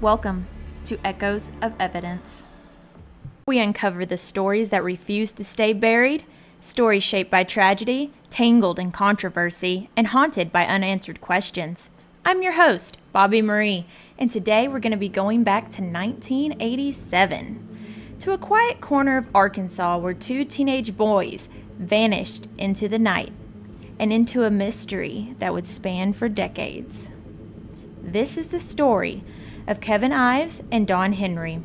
Welcome to Echoes of Evidence. We uncover the stories that refuse to stay buried, stories shaped by tragedy, tangled in controversy, and haunted by unanswered questions. I'm your host, Bobby Marie, and today we're going to be going back to 1987, to a quiet corner of Arkansas where two teenage boys vanished into the night, and into a mystery that would span for decades. This is the story of Kevin Ives and Don Henry,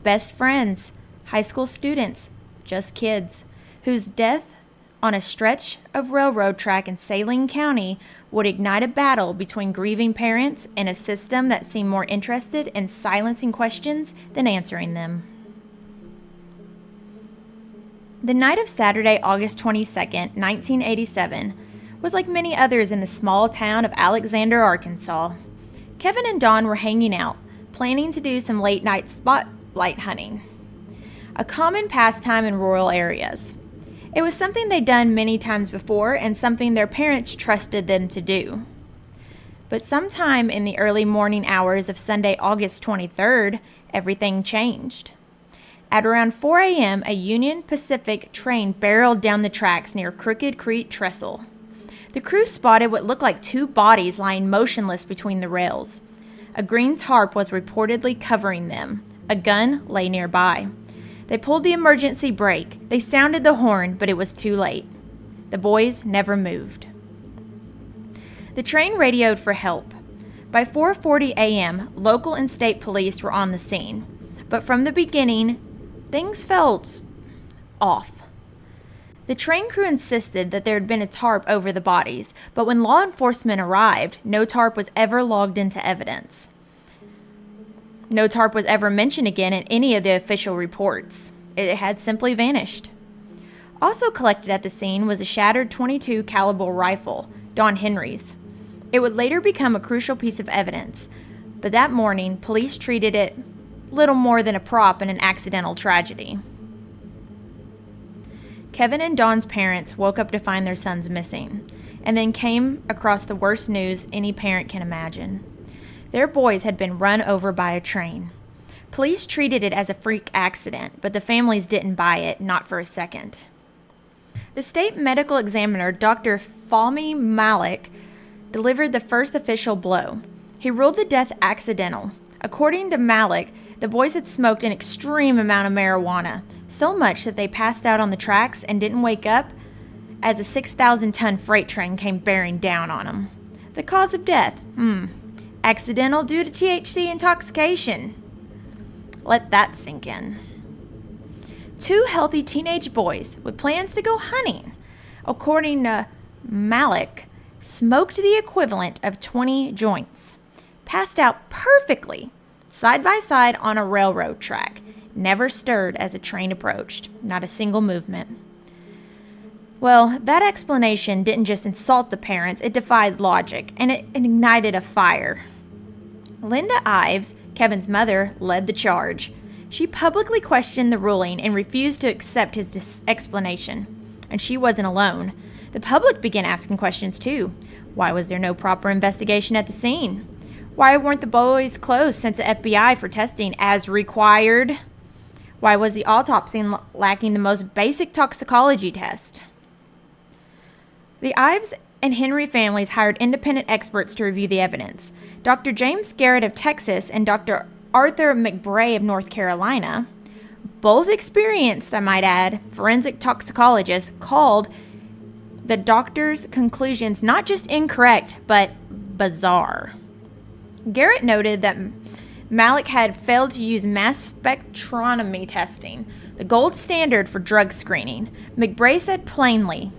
best friends, high school students, just kids, whose death on a stretch of railroad track in Saline County would ignite a battle between grieving parents and a system that seemed more interested in silencing questions than answering them. The night of Saturday, August 22nd, 1987, was like many others in the small town of Alexander, Arkansas. Kevin and Don were hanging out, planning to do some late-night spotlight hunting, a common pastime in rural areas. It was something they'd done many times before and something their parents trusted them to do. But sometime in the early morning hours of Sunday, August 23rd, everything changed. At around 4 a.m., a Union Pacific train barreled down the tracks near Crooked Creek Trestle. The crew spotted what looked like two bodies lying motionless between the rails. A green tarp was reportedly covering them. A gun lay nearby. They pulled the emergency brake. They sounded the horn, but it was too late. The boys never moved. The train radioed for help. By 4:40 a.m., local and state police were on the scene. But from the beginning, things felt off. The train crew insisted that there had been a tarp over the bodies, but when law enforcement arrived, no tarp was ever logged into evidence. No tarp was ever mentioned again in any of the official reports. It had simply vanished. Also collected at the scene was a shattered .22 caliber rifle, Don Henry's. It would later become a crucial piece of evidence, but that morning, police treated it little more than a prop in an accidental tragedy. Kevin and Don's parents woke up to find their sons missing, and then came across the worst news any parent can imagine. Their boys had been run over by a train. Police treated it as a freak accident, but the families didn't buy it, not for a second. The state medical examiner, Dr. Fahmy Malik, delivered the first official blow. He ruled the death accidental. According to Malik, the boys had smoked an extreme amount of marijuana, so much that they passed out on the tracks and didn't wake up as a 6,000-ton freight train came bearing down on them. The cause of death? Accidental due to THC intoxication. Let that sink in. Two healthy teenage boys with plans to go hunting, according to Malik, smoked the equivalent of 20 joints, passed out perfectly, side by side on a railroad track, never stirred as a train approached, not a single movement. Well, that explanation didn't just insult the parents, it defied logic, and it ignited a fire. Linda Ives, Kevin's mother, led the charge. She publicly questioned the ruling and refused to accept his explanation. And she wasn't alone. The public began asking questions too. Why was there no proper investigation at the scene? Why weren't the boys' clothes sent to FBI for testing as required? Why was the autopsy lacking the most basic toxicology test? The Ives and Henry families hired independent experts to review the evidence. Dr. James Garrett of Texas and Dr. Arthur McBray of North Carolina, both experienced, I might add, forensic toxicologists, called the doctor's conclusions not just incorrect, but bizarre. Garrett noted that Malik had failed to use mass spectrometry testing, the gold standard for drug screening. McBray said plainly,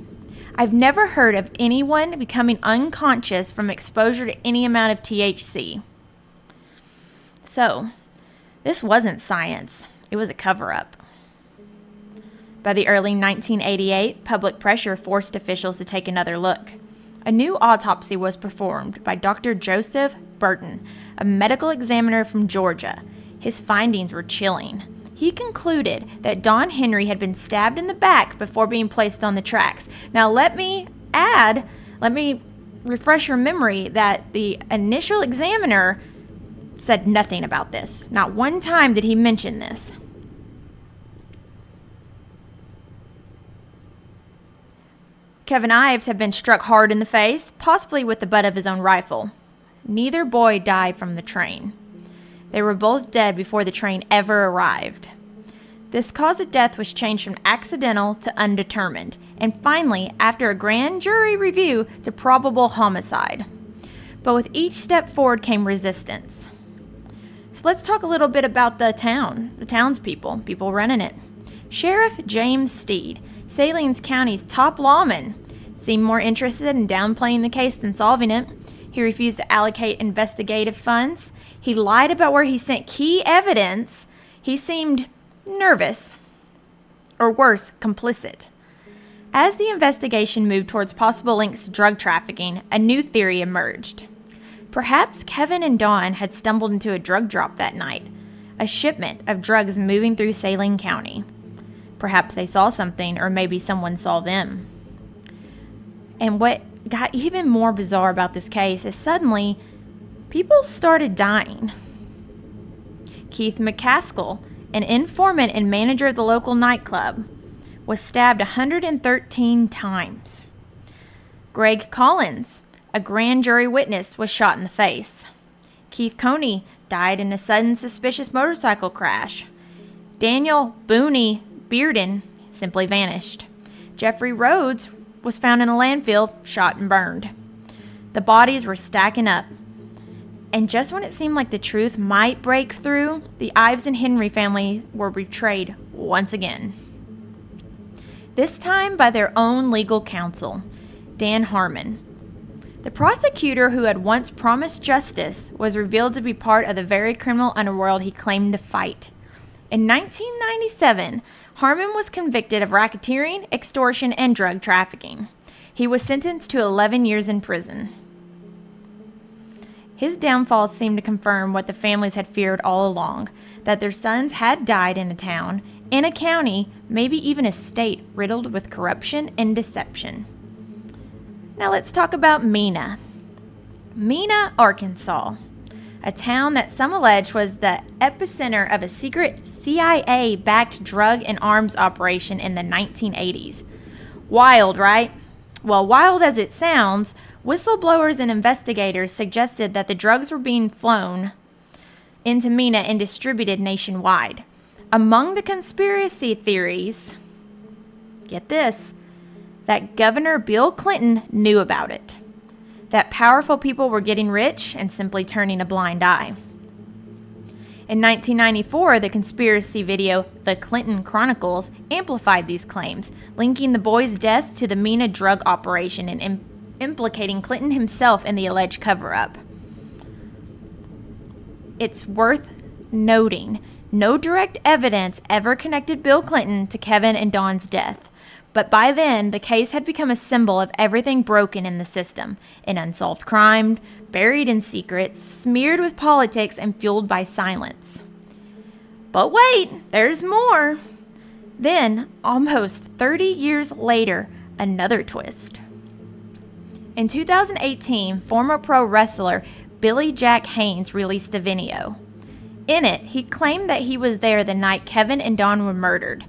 "I've never heard of anyone becoming unconscious from exposure to any amount of THC." So, this wasn't science. It was a cover-up. By the early 1988, public pressure forced officials to take another look. A new autopsy was performed by Dr. Joseph Burton, a medical examiner from Georgia. His findings were chilling. He concluded that Don Henry had been stabbed in the back before being placed on the tracks. Now let me refresh your memory that the initial examiner said nothing about this. Not one time did he mention this. Kevin Ives had been struck hard in the face, possibly with the butt of his own rifle. Neither boy died from the train. They were both dead before the train ever arrived. This cause of death was changed from accidental to undetermined, and finally, after a grand jury review, to probable homicide. But with each step forward came resistance. So let's talk a little bit about the townspeople, people running it. Sheriff James Steed, Saline County's top lawman, seemed more interested in downplaying the case than solving it. He refused to allocate investigative funds. He lied about where he sent key evidence. He seemed nervous, or worse, complicit. As the investigation moved towards possible links to drug trafficking, a new theory emerged. Perhaps Kevin and Dawn had stumbled into a drug drop that night, a shipment of drugs moving through Saline County. Perhaps they saw something, or maybe someone saw them. And what got even more bizarre about this case is suddenly people started dying. Keith McCaskill, an informant and manager of the local nightclub, was stabbed 113 times. Greg Collins, a grand jury witness, was shot in the face. Keith Coney died in a sudden suspicious motorcycle crash. Daniel Booney Bearden simply vanished. Jeffrey Rhodes was found in a landfill, shot and burned. The bodies were stacking up. And just when it seemed like the truth might break through, the Ives and Henry family were betrayed once again. This time by their own legal counsel, Dan Harmon. The prosecutor who had once promised justice was revealed to be part of the very criminal underworld he claimed to fight. In 1997, Harmon was convicted of racketeering, extortion, and drug trafficking. He was sentenced to 11 years in prison. His downfall seemed to confirm what the families had feared all along, that their sons had died in a town, in a county, maybe even a state riddled with corruption and deception. Now let's talk about Mena. Mena, Arkansas, a town that some allege was the epicenter of a secret CIA-backed drug and arms operation in the 1980s. Wild, right? Well, wild as it sounds, whistleblowers and investigators suggested that the drugs were being flown into Mena and distributed nationwide. Among the conspiracy theories, get this, that Governor Bill Clinton knew about it, that powerful people were getting rich and simply turning a blind eye. In 1994, the conspiracy video, The Clinton Chronicles, amplified these claims, linking the boys' deaths to the Mena drug operation and implicating Clinton himself in the alleged cover-up. It's worth noting, no direct evidence ever connected Bill Clinton to Kevin and Dawn's death. But by then, the case had become a symbol of everything broken in the system, an unsolved crime, buried in secrets, smeared with politics, and fueled by silence. But wait, there's more. Then, almost 30 years later, another twist. In 2018, former pro wrestler Billy Jack Haynes released a video. In it, he claimed that he was there the night Kevin and Dawn were murdered,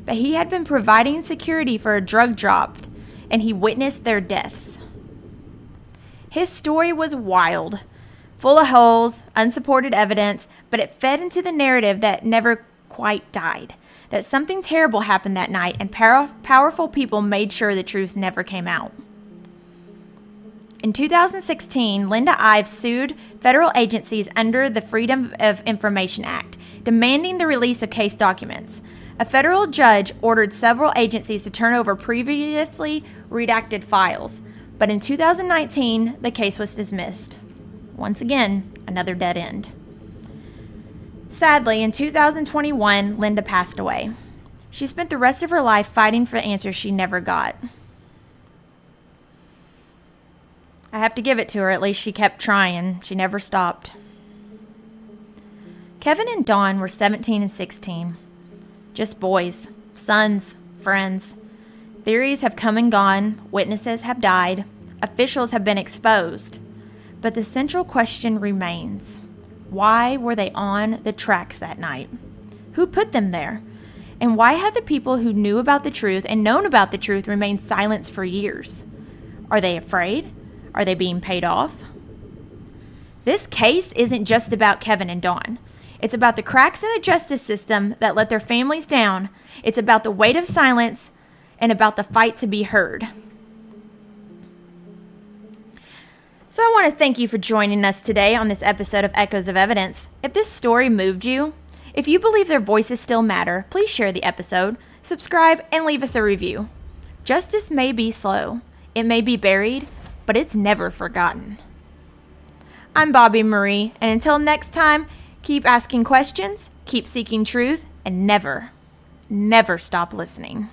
but he had been providing security for a drug drop, and he witnessed their deaths. His story was wild, full of holes, unsupported evidence, but it fed into the narrative that never quite died, that something terrible happened that night, and powerful people made sure the truth never came out. In 2016, Linda Ives sued federal agencies under the Freedom of Information Act, demanding the release of case documents. A federal judge ordered several agencies to turn over previously redacted files, but in 2019, the case was dismissed. Once again, another dead end. Sadly, in 2021, Linda passed away. She spent the rest of her life fighting for answers she never got. I have to give it to her, at least she kept trying. She never stopped. Kevin and Dawn were 17 and 16. Just boys, sons, friends. Theories have come and gone, witnesses have died, officials have been exposed. But the central question remains. Why were they on the tracks that night? Who put them there? And why have the people who knew about the truth and known about the truth remained silent for years? Are they afraid? Are they being paid off? This case isn't just about Kevin and Dawn. It's about the cracks in the justice system that let their families down. It's about the weight of silence and about the fight to be heard. So I want to thank you for joining us today on this episode of Echoes of Evidence. If this story moved you, if you believe their voices still matter, please share the episode, subscribe, and leave us a review. Justice may be slow, it may be buried, but it's never forgotten. I'm Bobby Marie, and until next time, keep asking questions, keep seeking truth, and never, never stop listening.